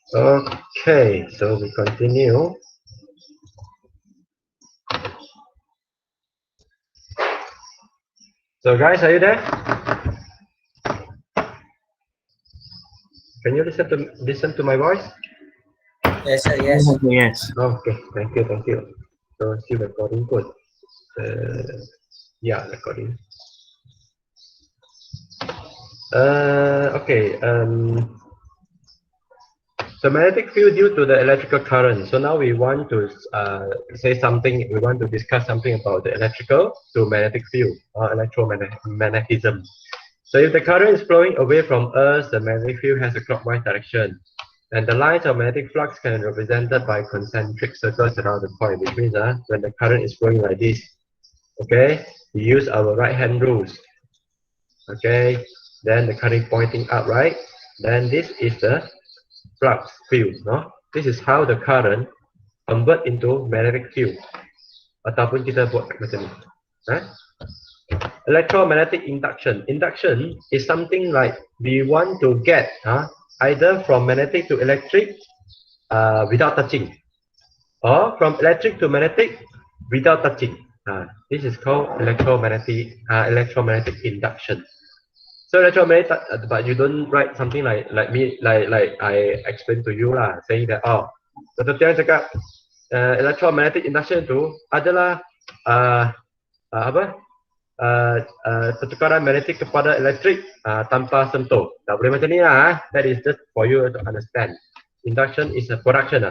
Okay, so we continue. So guys, are you there? Can you listen to my voice? Yes, sir. Yes. Yes. Okay, thank you. So still recording good. Yeah, recording. Okay. So magnetic field due to the electrical current. So now we want to say something. We want to discuss something about the electrical to magnetic field or electromagnetism. So if the current is flowing away from Earth, the magnetic field has a clockwise direction. And the lines of magnetic flux can be represented by concentric circles around the point, which means when the current is flowing like this, okay, we use our right hand rules, okay, then the current pointing up, right? Then this is the flux field, no? This is how the current convert into magnetic field. Ataupun kita buat macam ni. Eh? Electromagnetic induction. Induction is something like we want to get either from magnetic to electric without touching, or from electric to magnetic without touching. This is called electromagnetic induction. So electromagnetic, but you don't write something like me like I explained to you lah, saying that Dr. Tiang cakap electromagnetic induction itu adalah apa? Pertukaran magnetik kepada elektrik tanpa sentuh. Tak boleh macam ni lah. That is just for you to understand. Induction is a production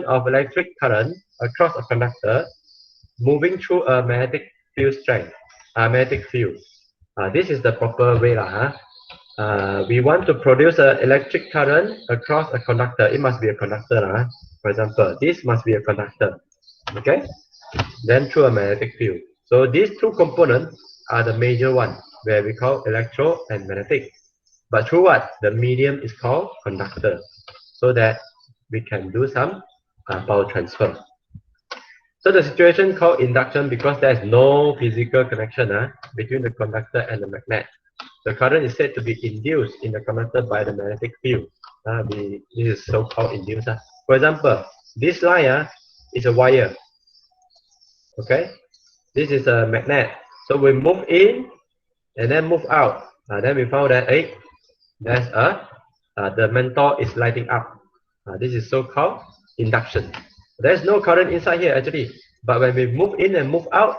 of electric current across a conductor moving through a magnetic field strength, magnetic field. This is the proper way lah. We want to produce an electric current across a conductor. It must be a conductor lah. For example, this must be a conductor. Okay. Then through a magnetic field. So these two components are the major one, where we call electro and magnetic. But through what? The medium is called conductor, so that we can do some power transfer. So the situation called induction because there is no physical connection between the conductor and the magnet. The current is said to be induced in the conductor by the magnetic field. This is so-called induced. For example, this line is a wire. Okay, this is a magnet. So we move in and then move out. Then we found that there's the menthol is lighting up. This is so-called induction. There's no current inside here actually, but when we move in and move out,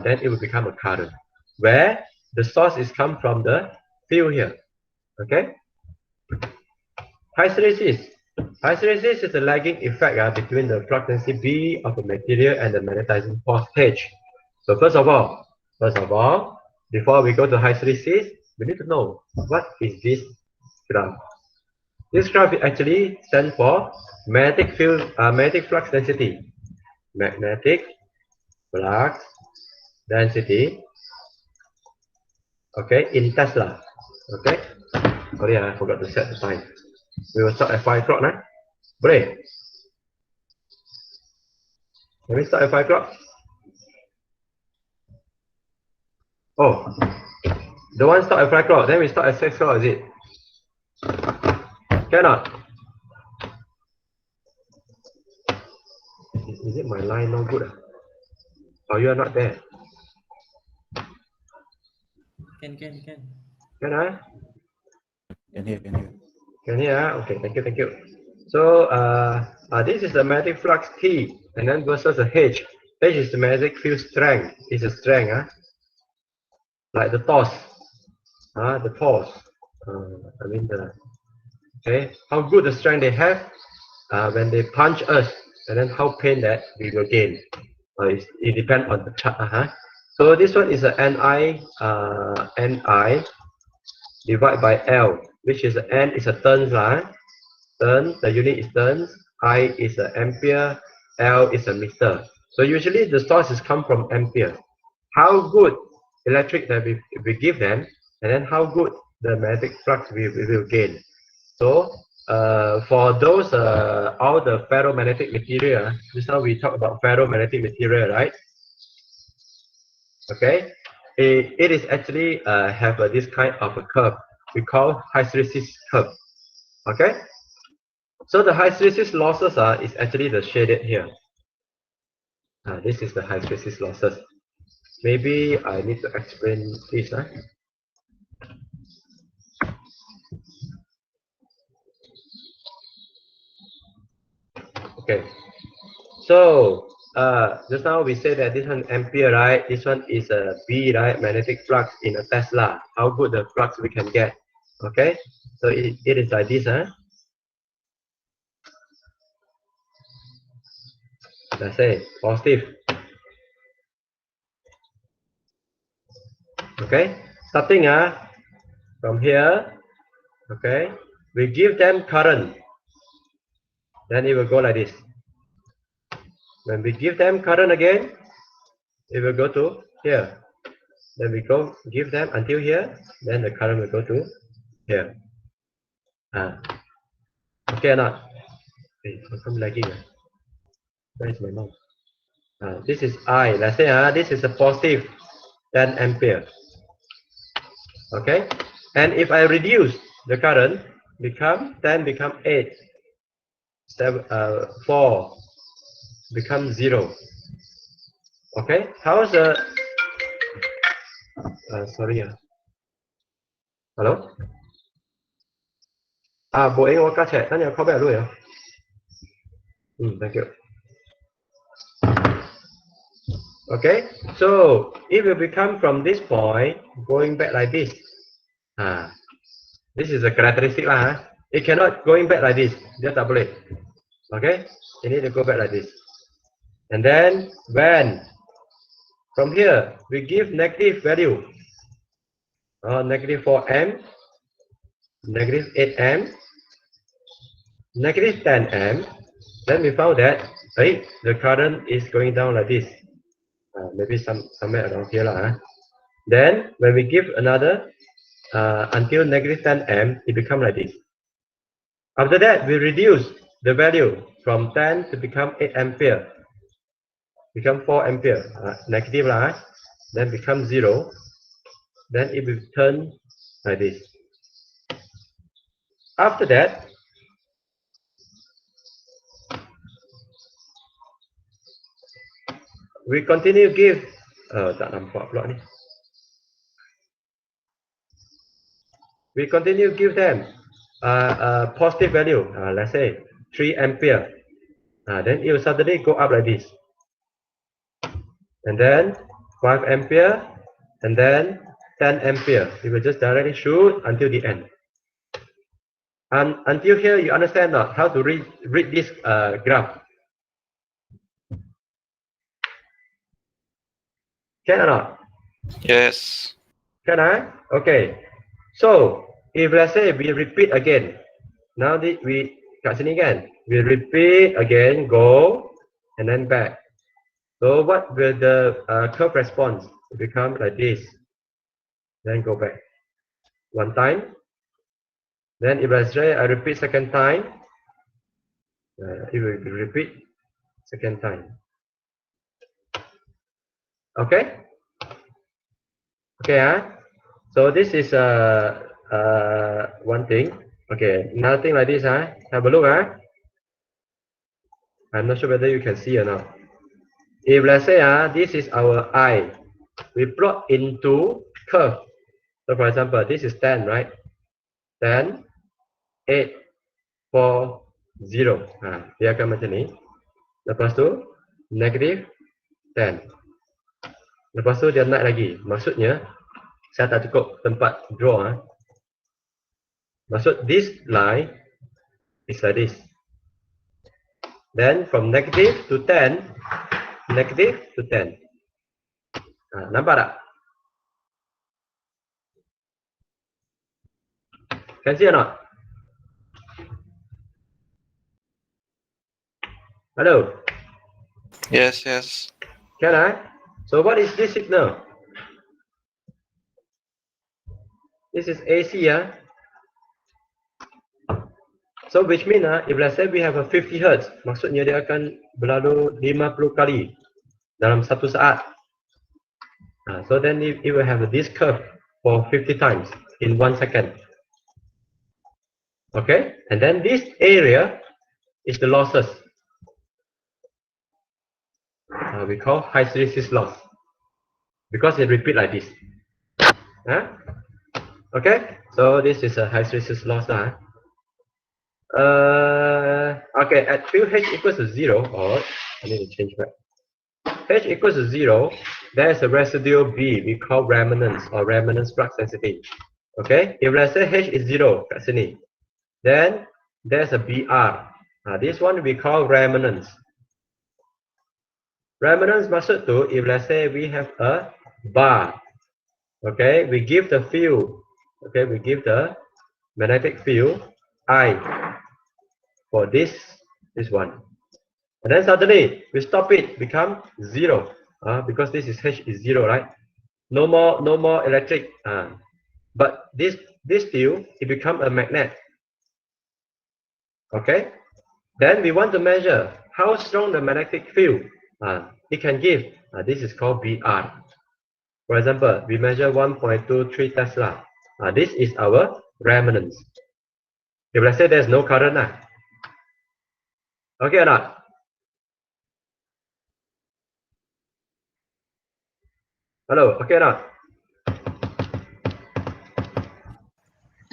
then it will become a current, where the source is come from the field here. Okay. Hysteresis. Hysteresis is a lagging effect between the flux density B of the material and the magnetizing force H. So first of all, before we go to hysteresis, we need to know what is this graph. This graph actually stands for magnetic field, magnetic flux density. Magnetic flux density. Okay, in Tesla. Okay. Sorry, I forgot to set the time. We will start at 5 o'clock now. Boleh? Can we start at 5 o'clock? Oh, the one start at 5 o'clock, then we start at 6 o'clock, is it? Cannot? Is it my line not good? Or you are not there? Can. Can Can hear. Can hear? Okay, thank you. So this is the magnetic flux T, and then versus the H. H is the magnetic field strength. It's a strength, like the toss. The toss. I mean okay, how good the strength they have when they punch us, and then how pain that we will gain. It depends on the chart. So this one is a Ni divided by L, which is N is a turns turn, the unit is turns, I is an ampere, L is a meter. So usually the sources come from ampere. How good electric that we give them, and then how good the magnetic flux we will gain. So for those all the ferromagnetic material, just now we talk about ferromagnetic material, right? Okay, it is actually have this kind of a curve we call hysteresis curve. Okay, So the hysteresis losses is actually the shaded here. This is the hysteresis losses. Maybe I need to explain this. Okay. So just now we said that this one ampere, right? This one is a B, right? Magnetic flux in a Tesla. How good the flux we can get? Okay. So it is like this, Let's say positive. Okay. Starting from here. Okay. We give them current. Then it will go like this. When we give them current again, it will go to here. Then we go give them until here. Then the current will go to here. Okay or not? Hey, how come lagging? Where is my mouse? This is I. Let's say this is a positive 10 ampere. Okay. And if I reduce the current, become 10 become 8. 7, 4 become 0. Okay. How's the sorry. Hello? Bộ anh có chat, tanya có vẻ luôn. Thank you. Okay, so it will become from this point going back like this. This is a characteristic lah. It cannot going back like this. Dia tak boleh. Okay, you need to go back like this. And then when from here we give negative value, negative 4 amp, negative 8 amp, negative 10 amp. Then we found that the current is going down like this. Maybe somewhere around here lah. Then when we give another until negative 10 amp, it becomes like this. After that, we reduce the value from 10 to become 8 ampere, become 4 ampere, negative lah. Then become 0. Then it will turn like this. After that, we continue give. Tak nampak pula ni. We continue give them a positive value, let's say 3 ampere. Then it will suddenly go up like this. And then 5 ampere, and then 10 ampere. It will just directly shoot until the end. And until here, you understand not how to read this graph? Can or not? Yes. Can I? Okay. So if let's say we repeat again, now we kat sini kan, we repeat again, go and then back. So what will the curve response become like this? Then go back one time. Then if let's say I repeat second time, it will repeat second time. Okay. Okay. So this is one thing. Okay. Another thing like this. Have a look. I'm not sure whether you can see or not. If let's say this is our I, we plot into curve. So for example, this is 10, right? 10, 8, 4, 0. Dia akan macam ni. Lepas tu negative 10. Lepas tu dia naik lagi. Maksudnya saya tak cukup tempat draw. Maksud this line is like this. Then from negative to 10, negative to 10. Nampak tak? Can see or not? Hello? Yes, yes. Can I? So what is this signal? This is AC. So which mean if let's say we have a 50 Hz, maksudnya dia akan berlalu 50 kali dalam satu saat. So then it will have this curve for 50 times in 1 second. Okay, and then this area is the losses. We call hysteresis loss because it repeat like this. Okay, so this is a hysteresis loss. Okay, at field H equals to 0, or I need to change back. H equals to 0, there is a residual B we call remanence or remanence flux density. Okay, if let's say H is 0, then there's a BR. This one we call remanence. Remanence maksud tu, if let's say we have a bar, okay, we give the field, okay, we give the magnetic field I for this one. And then suddenly we stop it, become 0, because this is H is 0, right? No more electric. But this field, it become a magnet. Okay. Then we want to measure how strong the magnetic field it can give. This is called BR. For example, we measure 1.23 Tesla. This is our remanence. If let's say there's no current, okay or not? Hello, okay or not?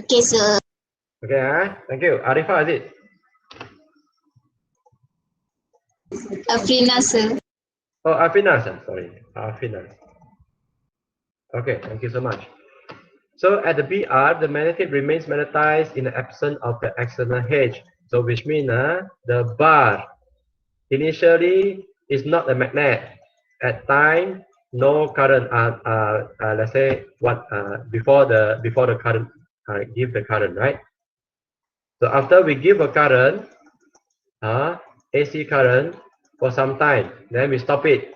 Okay, sir. Okay, thank you. Arifa, is it? Afrina, sir. Oh, Afina, sorry. Afina. Okay, thank you so much. So at the BR, the magnetic remains magnetized in the absence of the external H. So which means the bar initially is not a magnet. At time, no current. Let's say what before the current give the current, right? So after we give a current, AC current for some time, then we stop it.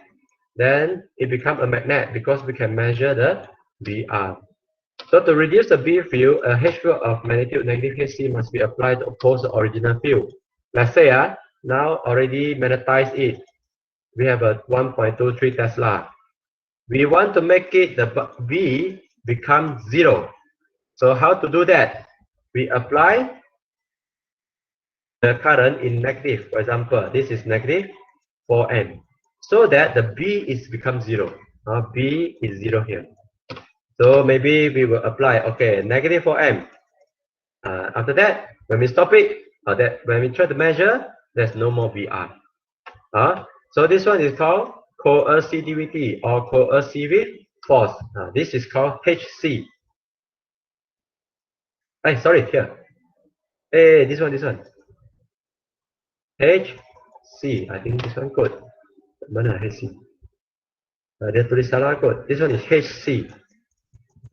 Then it becomes a magnet because we can measure the BR. So to reduce the B field, a H field of magnitude negative Hc must be applied to oppose the original field. Let's say now already magnetized it. We have a 1.23 Tesla. We want to make it the B become 0. So how to do that? We apply the current in negative. For example, this is negative 4 amp. So that the B is become 0. B is 0 here. So maybe we will apply, okay, negative 4 amp. After that, when we stop it, when we try to measure, there's no more VR. So this one is called coercivity or coercive force. This is called HC. Hey, sorry, here. Hey, this one. HC. I think this one good. Mana HC? Dia tulis salah kot. This one is HC.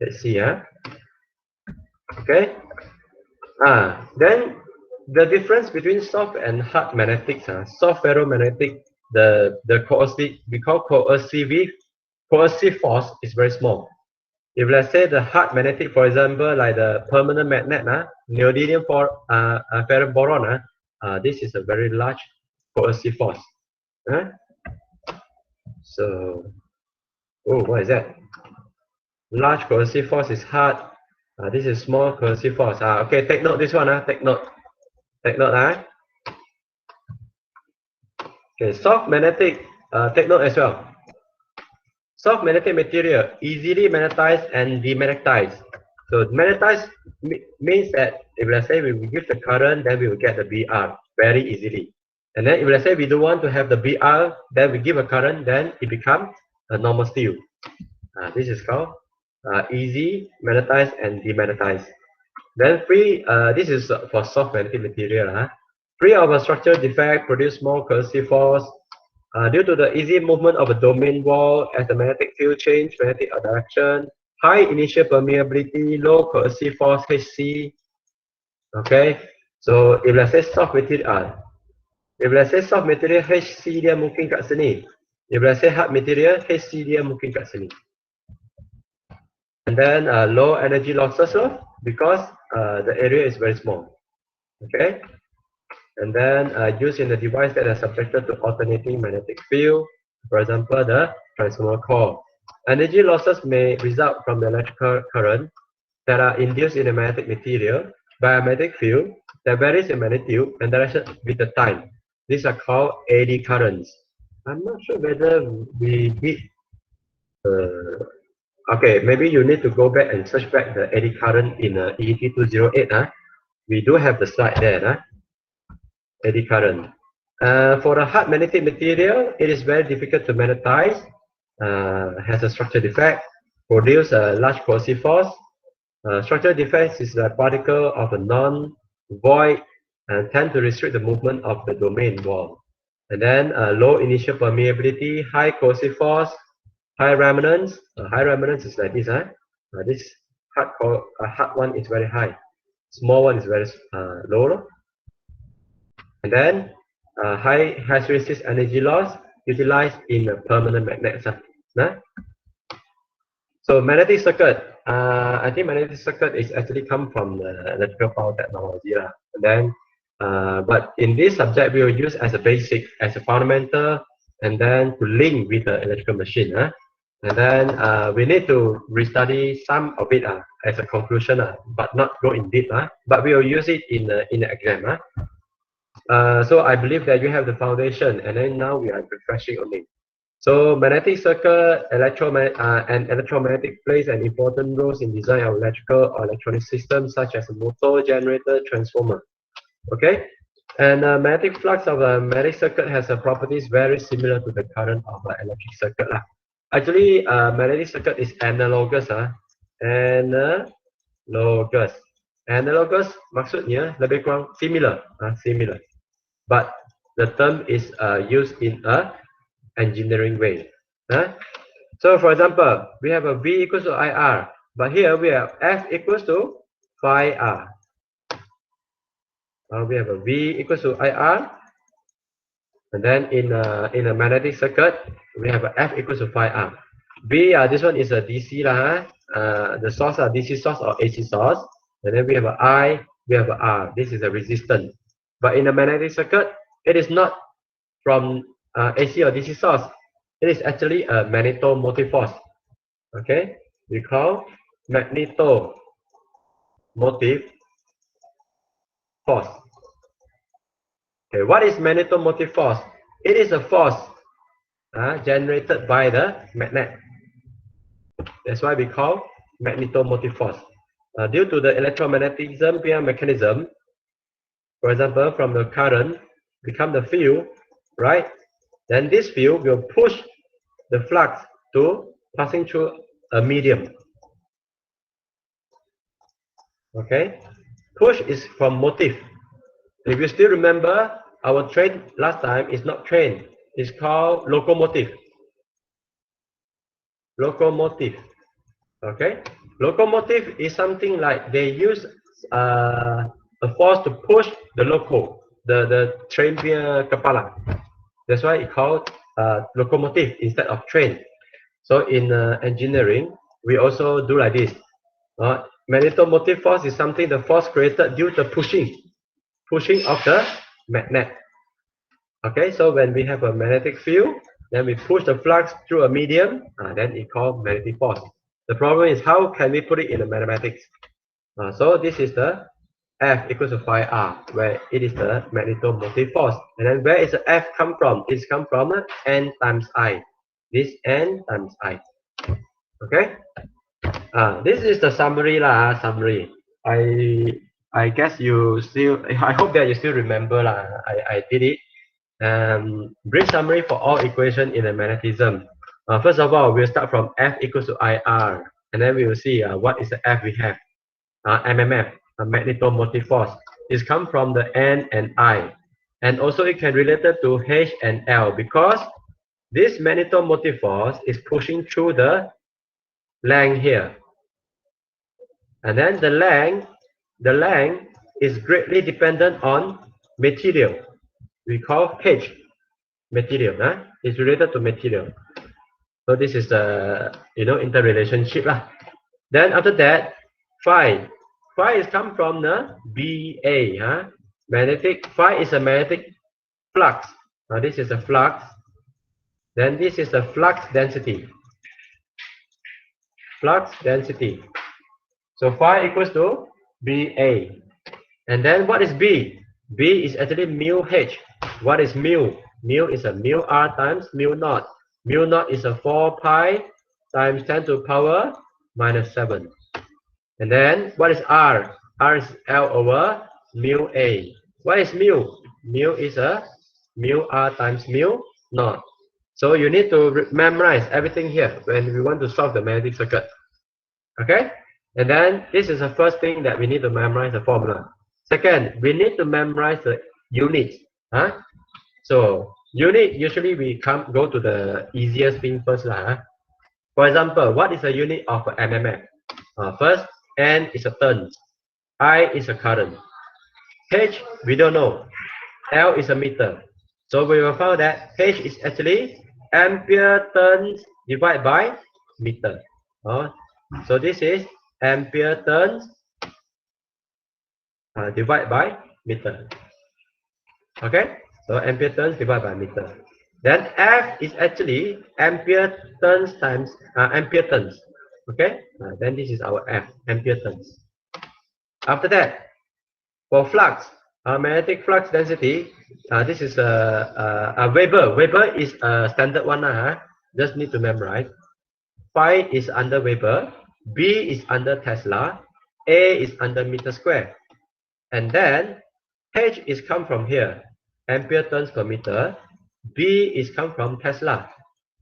HC, Okay. Then the difference between soft and hard magnetics, soft ferromagnetic, the coercive, we call coercive force is very small. If let's say the hard magnetic, for example, like the permanent magnet, neodymium for ferroboron, this is a very large coercive force. So, what is that? Large coercive force is hard. This is small coercive force. Okay, take note this one. Take note. Take note. Okay, soft magnetic. Take note as well. Soft magnetic material easily magnetized and demagnetized. So magnetized means that if let's say we give the current, then we will get the BR very easily. And then if let's say we don't want to have the BR, then we give a current, then it becomes a normal steel. This is called easy magnetized and demagnetized. Then free, this is for soft magnetic material. Free of a structural defect, produce more coercive force. Due to the easy movement of a domain wall as the magnetic field change magnetic direction, high initial permeability, low coercive force HC. Okay, so if let's say soft material, HC dia mungkin kat sini. If let's say hard material, HC dia mungkin kat sini. And then low energy losses because the area is very small. Okay. And then used in the device that are subjected to alternating magnetic field, for example, the transformer core. Energy losses may result from the electrical current that are induced in the magnetic material by a magnetic field that varies in magnitude and direction with the time. These are called eddy currents. I'm not sure whether we did. Okay, maybe you need to go back and search back the eddy current in ET208. We do have the slide there. Eddy current. For a hard magnetic material, it is very difficult to magnetize, has a structure defect, produce a large corrosive force. Structural defects is a particle of a non-void and tend to restrict the movement of the domain wall. And then low initial permeability, high corrosive force, high remanence. High remanence is like this. This hard one is very high. Small one is very low. And then high hysteresis energy loss utilized in a permanent magnet. So magnetic circuit, I think magnetic circuit is actually come from the electrical power technology. And then, but in this subject, we will use as a basic, as a fundamental, and then to link with the electrical machine. And then we need to restudy some of it as a conclusion, but not go in deep. But we will use it in the exam. So I believe that you have the foundation, and then now we are refreshing on it. So magnetic circuit, and electromagnetic plays an important role in design of electrical or electronic systems such as a motor, generator, transformer. Okay, and magnetic flux of a magnetic circuit has properties very similar to the current of an electric circuit. Actually, magnetic circuit is analogous. Analogous maksudnya lebih kurang similar. Similar. But the term is used in a engineering way. So for example, we have a V equals to IR, but here we have F equals to phi R. We have a V equals to IR, and then in a magnetic circuit, we have a F equals to phi R. V, this one is a DC the source are DC source or AC source, and then we have a I, we have a R. This is a resistance. But in a magnetic circuit, it is not from AC or DC source. It is actually a magnetomotive force. Okay, we call magnetomotive force. Okay, what is magnetomotive force? It is a force generated by the magnet. That's why we call magnetomotive force. Due to the electromagnetism mechanism, for example, from the current become the field, right? Then this field will push the flux to passing through a medium. Okay, push is from motive. If you still remember, our train last time is not train, it's called locomotive. Locomotive. Okay, locomotive is something like they use a force to push the loco, the train via kepala. That's why it's called locomotive instead of train. So in engineering, we also do like this. Magnetomotive force is something the force created due to pushing of the magnet. Okay, so when we have a magnetic field, then we push the flux through a medium, then it's called magnetic force. The problem is how can we put it in the mathematics? So this is the F equals to phi R, where it is the magnetomotive force. And then where is the F come from? It's come from N times I. This N times I. Okay? This is the summary summary. I guess you still, I hope that you still remember I did it. Brief summary for all equation in the magnetism. First of all, we'll start from F equals to IR, and then we will see what is the F we have. MMF, magnetomotive force, is come from the N and I, and also it can relate it to H and L because this magnetomotive force is pushing through the length here, and then the length is greatly dependent on material. We call H material. It's related to material. So this is the interrelationship Then after that, phi is come from the BA. Magnetic phi is a magnetic flux. Now this is a flux. Then this is the flux density. Flux density. So phi equals to BA. And then what is B? B is actually mu H. What is mu? Mu is a mu R times mu naught. Mu naught is a 4 pi times 10 to the power minus 7. And then what is R? R is L over mu A. What is mu? Mu is a mu R times mu naught. So you need to memorize everything here when we want to solve the magnetic circuit. Okay? And then this is the first thing that we need to memorize the formula. Second, we need to memorize the units. Huh? So unit, usually we go to the easiest thing first. Huh? For example, what is the unit of MMF? First, N is a turn. I is a current. H, we don't know. L is a meter. So we will find that H is actually ampere turns divided by meter. So this is ampere turns divided by meter. Okay, so ampere turns divided by meter. Then F is actually ampere turns times ampere turns. Okay, then this is our F, ampere turns. After that, for flux, magnetic flux density, this is a Weber. Weber is a standard one. Just need to memorize. Phi is under Weber, B is under Tesla, A is under meter square. And then H is come from here, ampere turns per meter. B is come from Tesla.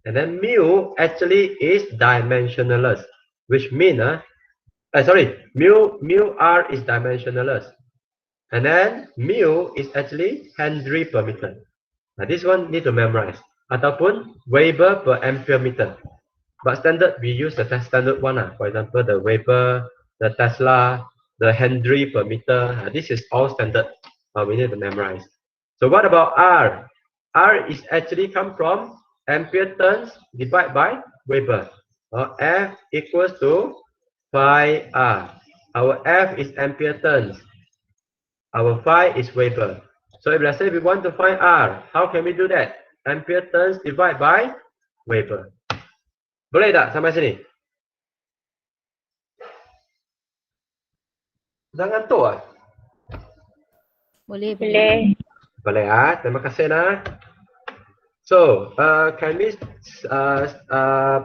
And then mu actually is dimensionless, which means, mu R is dimensionless. And then mu is actually Henry per meter. Now this one need to memorize. Ataupun Weber per ampere meter. But standard, we use the standard one. For example, the Weber, the Tesla, the Henry per meter. This is all standard. We need to memorize. So what about R? R is actually come from ampere turns divided by Weber. F equals to phi R. Our F is ampere turns. Our phi is Weber. So if let's say we want to find R, how can we do that? Ampere turns divided by Weber. Boleh tak sampai sini? Dah ngantuk ah? Boleh. Boleh ah. Terima kasih nah. So, can we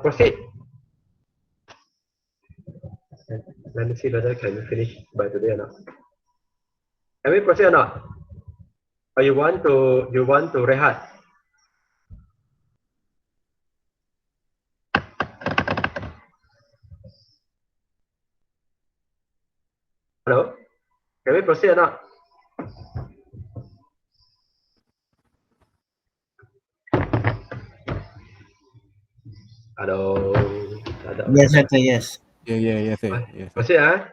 proceed? Let me see whether can we finish by today or not. Can we proceed or not? Or you want to rehat? Hello? Can we proceed or not? Hello? Yes, sir. Yes. Yes, sir. Yes, sir. Proceed ah?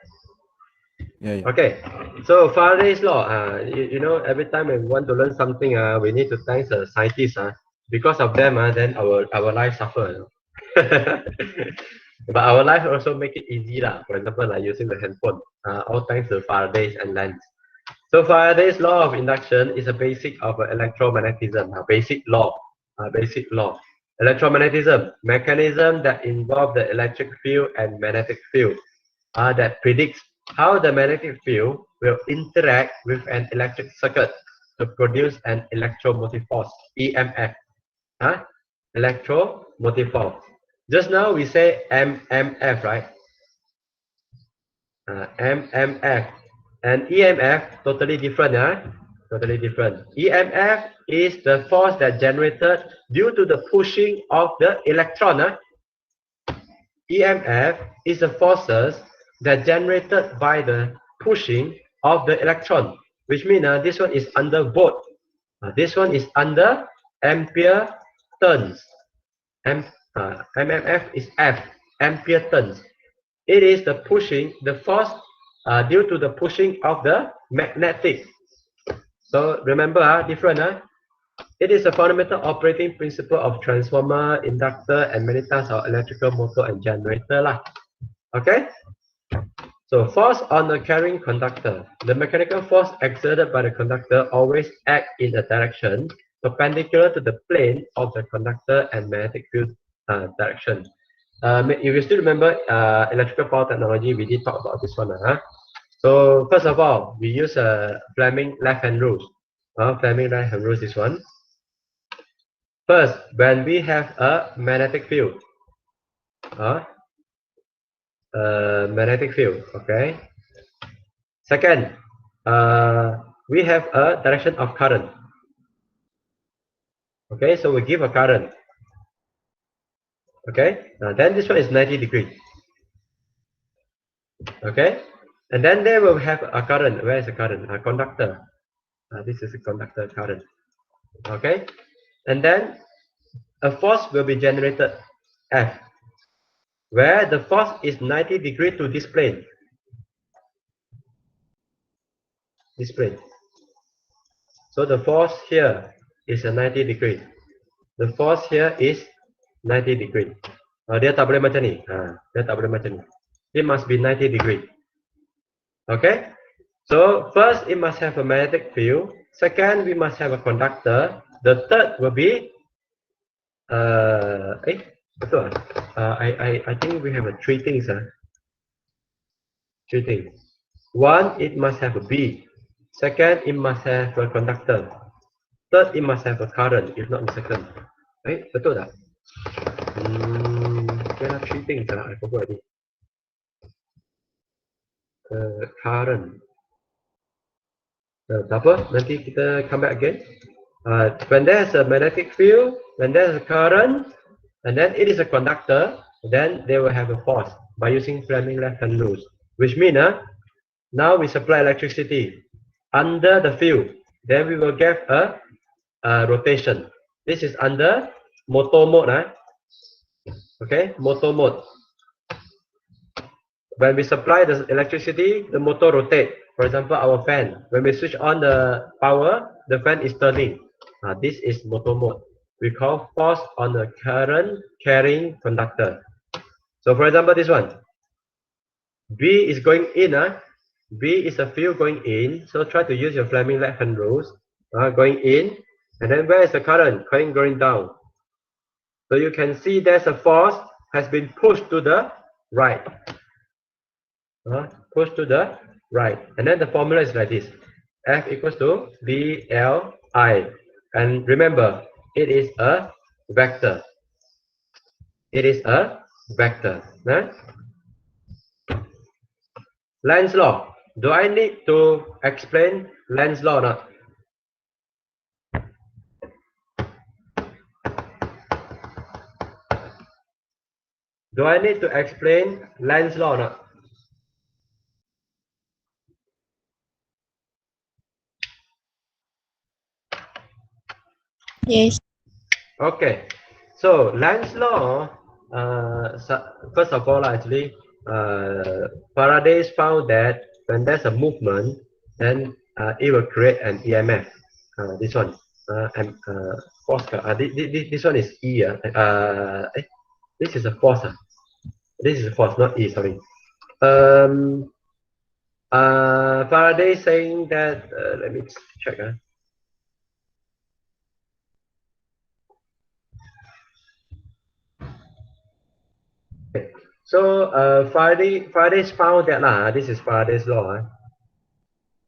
Yeah. Okay. So Faraday's law, you know, every time we want to learn something, we need to thank the scientists. Because of them, then our life suffer. But our life also make it easy lah. For example, like using the handphone, all thanks to Faraday's and Lenz. So Faraday's law of induction is a basic of electromagnetism. Basic law. Electromagnetism, mechanism that involve the electric field and magnetic field, that predicts how the magnetic field will interact with an electric circuit to produce an electromotive force, EMF. Electromotive force. Just now we say MMF, right? MMF and EMF totally different. Totally different. EMF is the force that generated due to the pushing of the electron. EMF is the forces that generated by the pushing of the electron, which means this one is under volt. This one is under ampere turns. MMF is F, ampere turns. It is the pushing, the force due to the pushing of the magnetic. So remember, different. It is a fundamental operating principle of transformer, inductor, and many types of electrical motor and generator lah. Okay. So force on the carrying conductor. The mechanical force exerted by the conductor always act in a direction perpendicular to the plane of the conductor and magnetic field direction. If you still remember electrical power technology, we did talk about this one. So first of all, we use Fleming left-hand rules. Fleming left-hand rules is one. First, when we have a magnetic field, okay. Second, we have a direction of current. Okay, so we give a current. Okay, then this one is 90 degrees. Okay, and then they will have a current. Where is the current? A conductor. This is a conductor current. Okay, and then a force will be generated, F, where the force is 90 degrees to this plane. This plane. So the force here is a 90 degree. The force here is 90 degree. Dia tak boleh macam ni. Dia tak boleh macam ni. It must be 90 degree. Okay? So first it must have a magnetic field. Second, we must have a conductor. The third will be betul. I think we have three things. Three things. One, it must have a B. Second, it must have a conductor. Third, it must have a current, if not second. Betul tak? There are three things. I forgot it. Current. Tak apa, nanti kita come back again. When there's a magnetic field, when there's a current, and then it is a conductor, then they will have a force by using Fleming left-hand rules. Which means, now we supply electricity under the field. Then we will get a rotation. This is under motor mode. Okay, motor mode. When we supply the electricity, the motor rotates. For example, our fan. When we switch on the power, the fan is turning. This is motor mode. We call force on the current carrying conductor. So for example, this one. B is going in. B is a field going in. So try to use your Fleming left-hand rules. Going in. And then where is the current? Current going down. So you can see there's a force has been pushed to the right. Pushed to the right. And then the formula is like this. F equals to BLI. And remember, it is a vector. It is a vector. Lenz's law. Do I need to explain Lenz's law or not? Do I need to explain Lenz's law or not? Yes. Okay. So Lenz's law, first of all, actually, Faraday found that when there's a movement, then it will create an EMF. This one, and force. This one is E. This is a force. This is a force, not E. Sorry. Faraday saying that. Let me check. So Faraday's found that this is Faraday's law.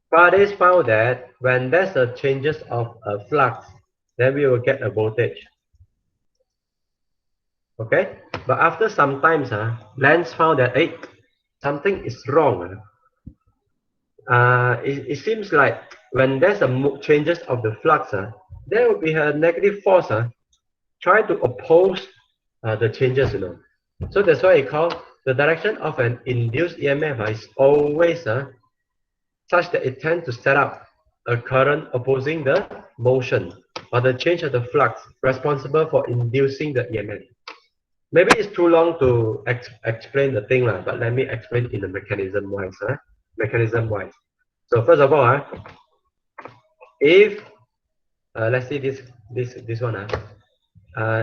Faraday's found that when there's a changes of a flux, then we will get a voltage. Okay, but after some times, Lenz found that something is wrong. It seems like when there's a changes of the flux, there will be a negative force trying to oppose the changes, So that's why I call the direction of an induced EMF is always such that it tends to set up a current opposing the motion or the change of the flux responsible for inducing the EMF. Maybe it's too long to explain the thing, but let me explain in the mechanism wise. So first of all, if let's see this one.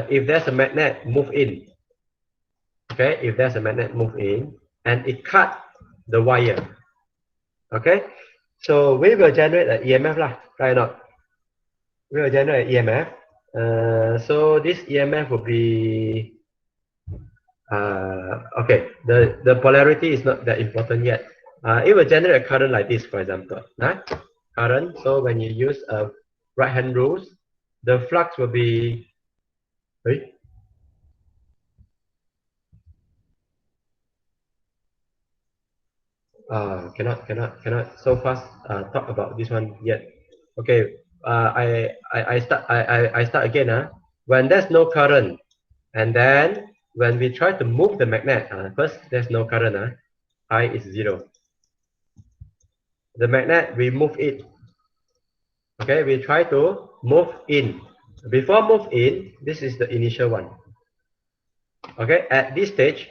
If there's a magnet move in, okay, if there's a magnet move in and it cut the wire, okay, so we will generate an EMF right or not? We will generate an EMF. So this EMF will be okay. The polarity is not that important yet. it will generate a current like this, for example. Current. So when you use a right-hand rules, the flux will be. Wait. Cannot so fast talk about this one yet. Okay. I start again. When there's no current, and then when we try to move the magnet, first there's no current. I is 0. The magnet, we move it. Okay, we try to move in. Before move in, this is the initial one. Okay, at this stage,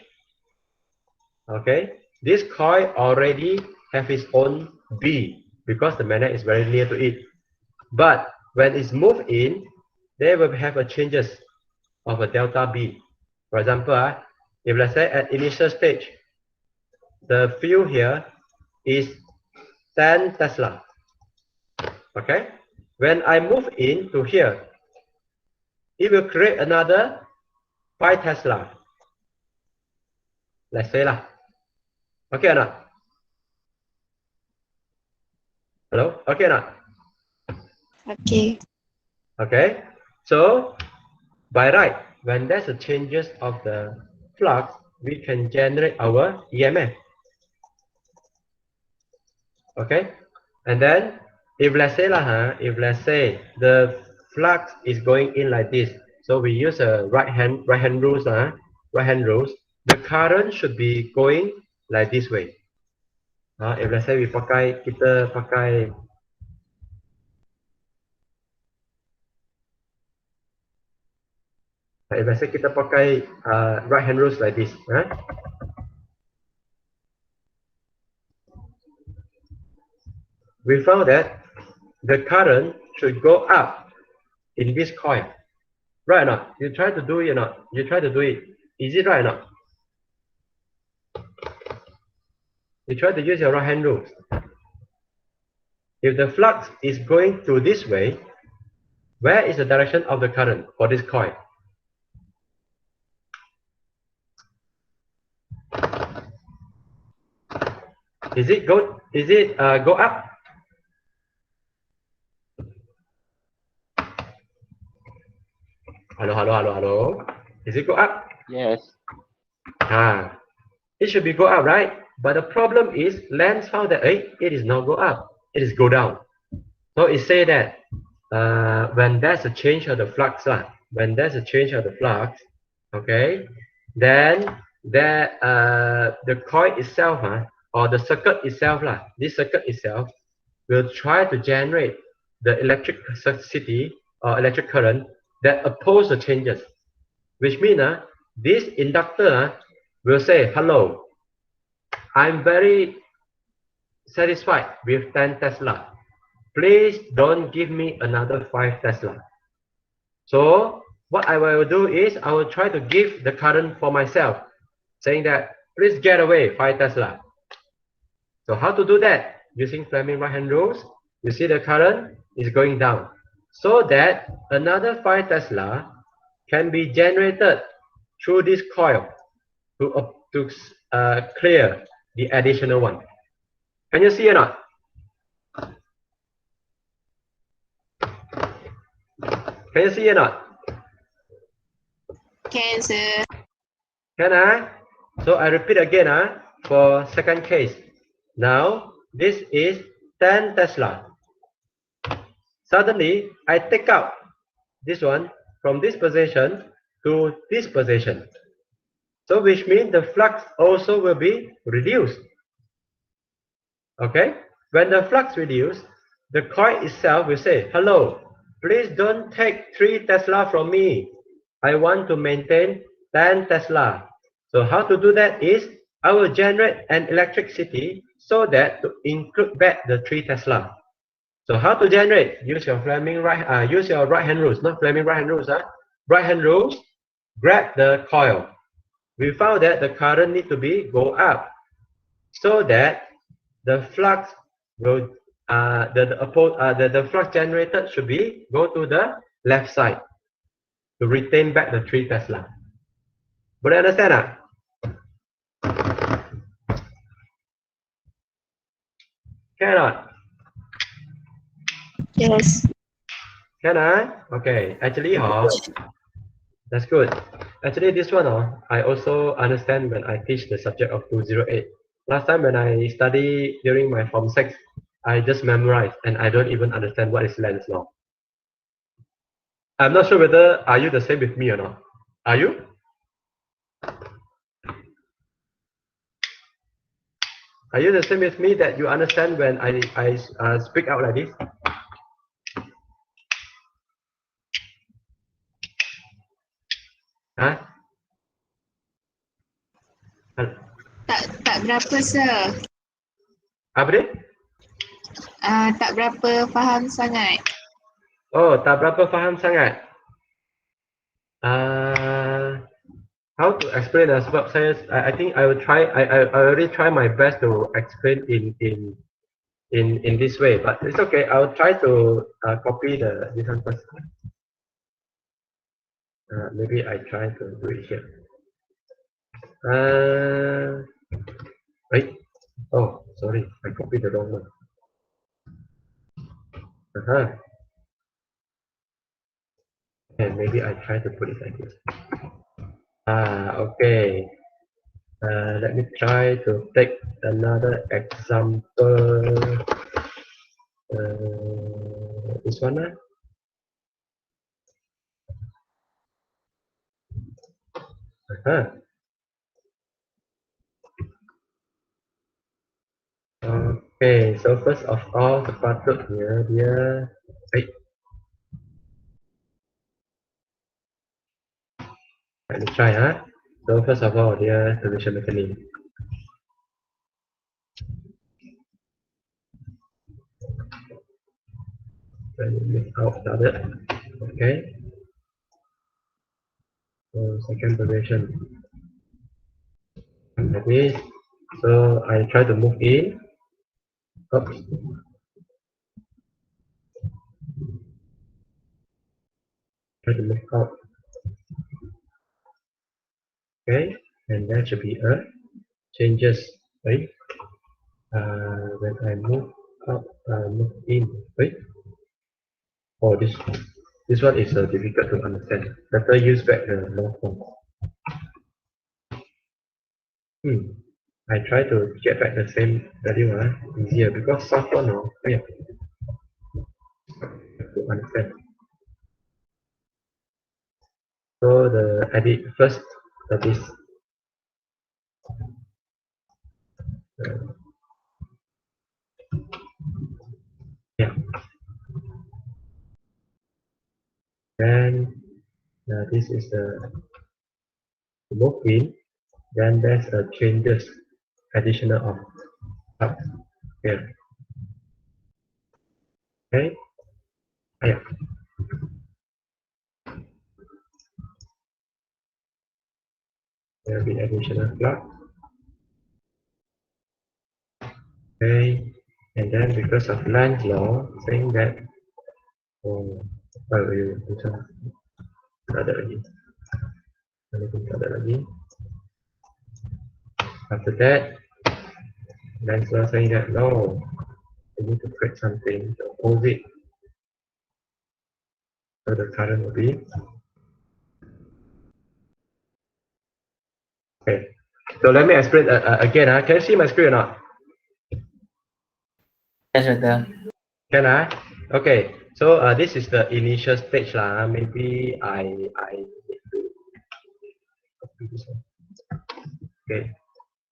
okay, this coil already have its own B because the magnet is very near to it. But when it's moved in, they will have a changes of a delta B. For example, if let's say at initial stage, the field here is 10 Tesla. Okay, when I move in to here, it will create another 5 Tesla. Let's say lah. Okay or not? Hello? Okay or not? Okay. Okay. So by right, when there's a changes of the flux, we can generate our EMF. Okay. And then if let's say the flux is going in like this, so we use a right hand rules, the current should be going like this way. If let's say kita pakai if let's say kita pakai right hand rules like this, we found that the current should go up in this coil. Right or not? You try to do it or not? You try to do it. Is it right or not? You try to use your right hand rule. If the flux is going through this way, where is the direction of the current for this coil? Is it go up? Hello. Is it go up? Yes. It should be go up, right? But the problem is Lens found that it is not go up, it is go down. So it say that when there's a change of the flux, okay, then the coil itself or the circuit itself, this circuit itself will try to generate the electricity or electric current that oppose the changes, which means this inductor will say, hello, I'm very satisfied with 10 Tesla. Please don't give me another 5 Tesla. So what I will do is I will try to give the current for myself, saying that please get away 5 Tesla. So how to do that? Using Fleming right-hand rules, you see the current is going down, so that another 5 Tesla can be generated through this coil to clear the additional one. Can you see or not? Can you see or not? Can, sir. Can I? So I repeat again for second case. Now this is 10 Tesla. Suddenly I take out this one from this position to this position. So which means the flux also will be reduced. Okay? When the flux reduced, the coil itself will say, hello, please don't take 3 Tesla from me. I want to maintain 10 Tesla. So how to do that is, I will generate an electricity so that to include back the 3 Tesla. So how to generate? Use your right hand rules, not Fleming right hand rules. Right hand rules, grab the coil. We found that the current need to be go up, so that the flux will the flux generated should be go to the left side to retain back the 3 Tesla. Boleh understand tak? Cannot. Yes. Can I? Okay. Actually, that's good. Actually, this one, I also understand when I teach the subject of 208. Last time when I study during my Form 6, I just memorized and I don't even understand what is lens law. I'm not sure whether are you the same with me or not. Are you? Are you the same with me that you understand when I speak out like this? Huh? Tak berapa sir. Apa dia? Tak berapa faham sangat. Oh, tak berapa faham sangat. How to explain? Sebab I think I will try. I already try my best to explain in this way, but it's okay. I will try to copy this one first. Maybe I try to do it here. Wait. Oh, sorry, I copied the wrong one. And maybe I try to put it like this. Okay. Let me try to take another example. This one. Okay, so first of all, sepatutnya dia, let me try. So first of all, dia solution mechanism. Let me make out the other. Okay. So second position. Like this. So I try to move in. Oops. Try to move out. Okay, and that should be a changes, right? When I move out, move in, right? Oh, this one is difficult to understand. Better use back the long form. I try to get back the same value, easier because soft one, have to understand. So the edit first, that is yeah. Then this is the move in. Then there's a changes additional of up here. Okay. Yeah. There will be additional flux. Okay. And then because of Land's law saying that ada lagi. After that, Land's law saying that no, you need to create something to oppose it. So the current will be okay. So let me explain again. Can you see my screen or not? Yes, betul. Can I? Okay. So this is the initial stage lah. Maybe I need to copy this one. Okay.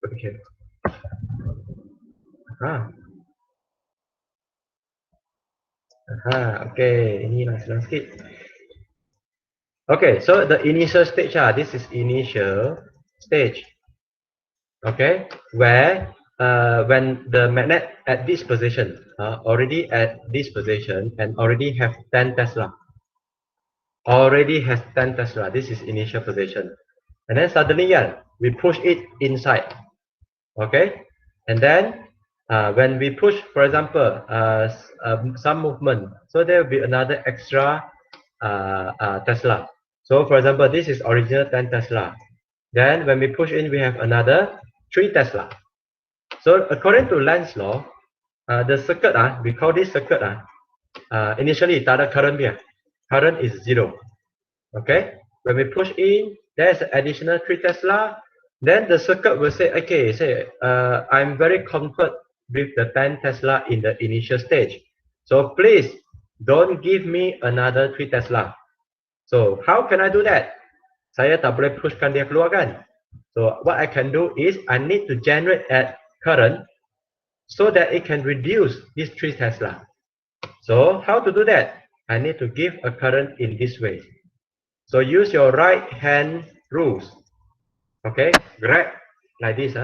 Put it here. Okay. Ini lah senang sikit. Okay. So the initial stage this is initial stage. Okay, where when the magnet at this position, already at this position and already have 10 Tesla, already has 10 Tesla, this is initial position. And then suddenly, we push it inside, okay? And then when we push, for example, some movement, so there will be another extra Tesla. So for example, this is original 10 Tesla. Then when we push in, we have another 3 Tesla. So according to Land's law, the circuit, we call this circuit, initially tak ada current dia. Current is 0. Okay, when we push in, there's additional 3 Tesla. Then the circuit will say, okay, I'm very comfort with the 10 Tesla in the initial stage. So please don't give me another 3 Tesla. So how can I do that? Saya tak boleh pushkan dia keluar kan? So what I can do is I need to generate a current so that it can reduce this 3 Tesla. So how to do that? I need to give a current in this way. So use your right hand rules. Okay, grab like this,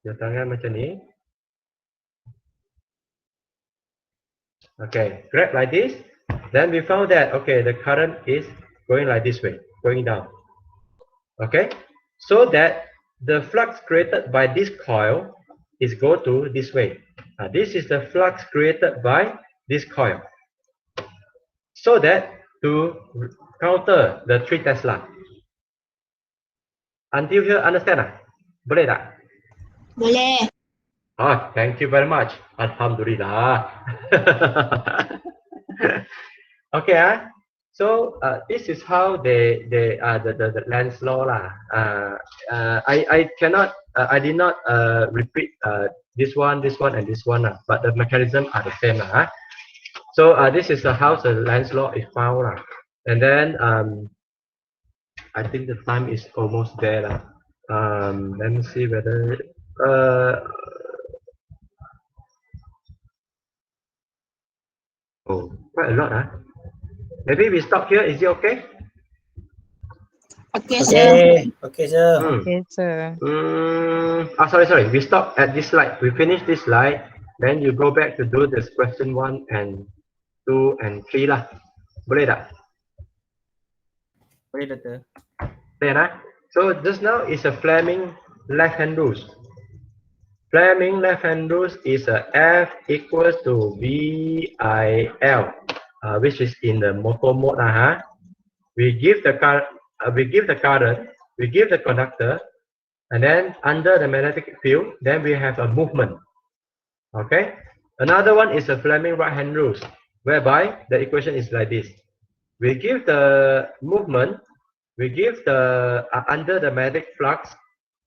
Your tangan macam ni. Okay, grab like this. Then we found that, okay, the current is going like this way, going down. Okay, so that the flux created by this coil is go to this way. This is the flux created by this coil. So that to counter the 3 Tesla. Until here, understand? Boleh tak? Boleh. Oh, thank you very much. Alhamdulillah. Okay, so this is how the Lenz's law lah. I cannot, I did not repeat this one, and this one, but the mechanism are the same lah. So this is how the Lenz's law is found lah. And then I think the time is almost there lah. Let me see whether oh, quite a lot, Maybe we stop here. Is it okay? Okay, sir. Okay, sir. Okay, sir. Sorry. We stop at this slide. We finish this slide. Then you go back to do this question 1 and 2 and 3 lah. Boleh tak? Boleh, Doctor. Then, so just now is a Fleming left-hand rules. Fleming left-hand rules is a F equals to VIL, which is in the motor mode. We give the current, we give the conductor, and then under the magnetic field, then we have a movement. Okay. Another one is a Fleming right-hand rules, whereby the equation is like this. We give the movement, we give the under the magnetic flux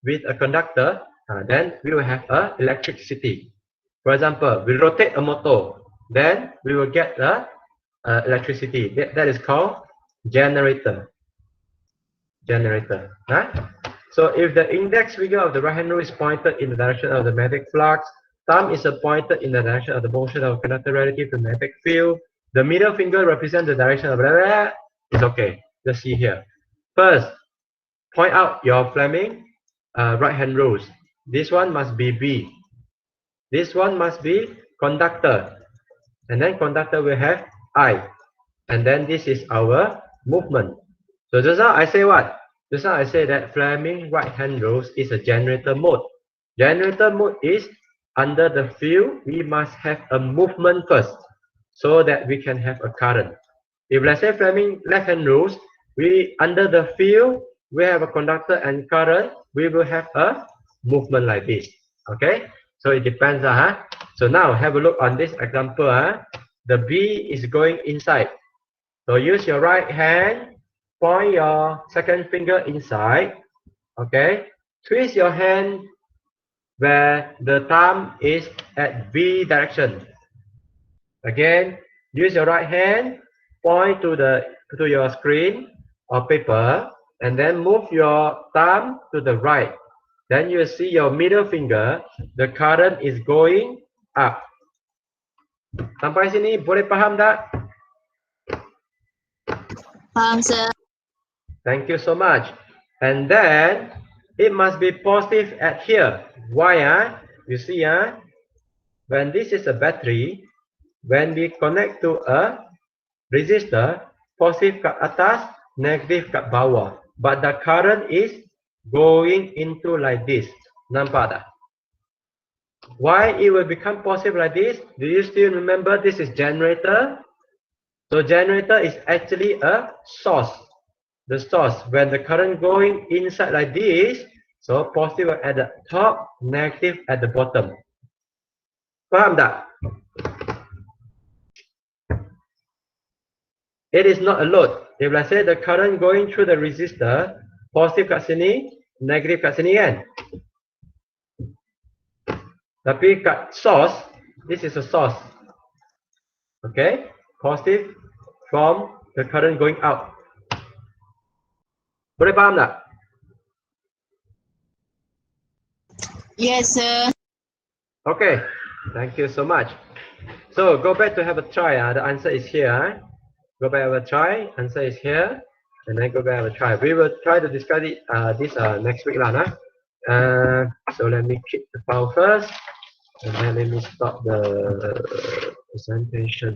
with a conductor, then we will have a electricity. For example, we rotate a motor, then we will get the electricity. That is called generator. So if the index finger of the right hand rule is pointed in the direction of the magnetic flux, thumb is pointed in the direction of the motion of conductor relative to magnetic field. The middle finger represents the direction of blah, blah, blah. It's okay. Let's see here. First, point out your Fleming right hand rules. This one must be B. This one must be conductor. And then conductor will have I. And then this is our movement. So just now I say what? Just now I say that Fleming right hand rules is a generator mode. Generator mode is under the field, we must have a movement first so that we can have a current. If let's say Fleming left hand rules, we under the field, we have a conductor and current, we will have a movement like this. Okay, so it depends. So now have a look on this example. The B is going inside. So use your right hand, point your second finger inside. Okay, twist your hand where the thumb is at B direction. Again, use your right hand, point to your screen or paper, and then move your thumb to the right. Then you see your middle finger, the current is going up. Sampai sini boleh paham tak? Faham, sir. Thank you so much. And then it must be positive at here. Why? You see, when this is a battery, when we connect to a resistor, positive kat atas, negative kat bawah. But the current is going into like this. Nampak tak? Why it will become positive like this? Do you still remember this is generator? So generator is actually a source. The source, when the current going inside like this, so positive at the top, negative at the bottom. Paham tak? It is not a load. If let's say the current going through the resistor, positive kat sini, negative kat sini kan. Tapi kat source, this is a source. Okay, positive from the current going out. Boleh faham tak? Yes, sir. Okay, thank you so much. So go back to have a try. The answer is here. Go back have a try. Answer is here, and then go back have a try. We will try to discuss it this next week lah. So let me keep the file first, and then let me stop the presentation.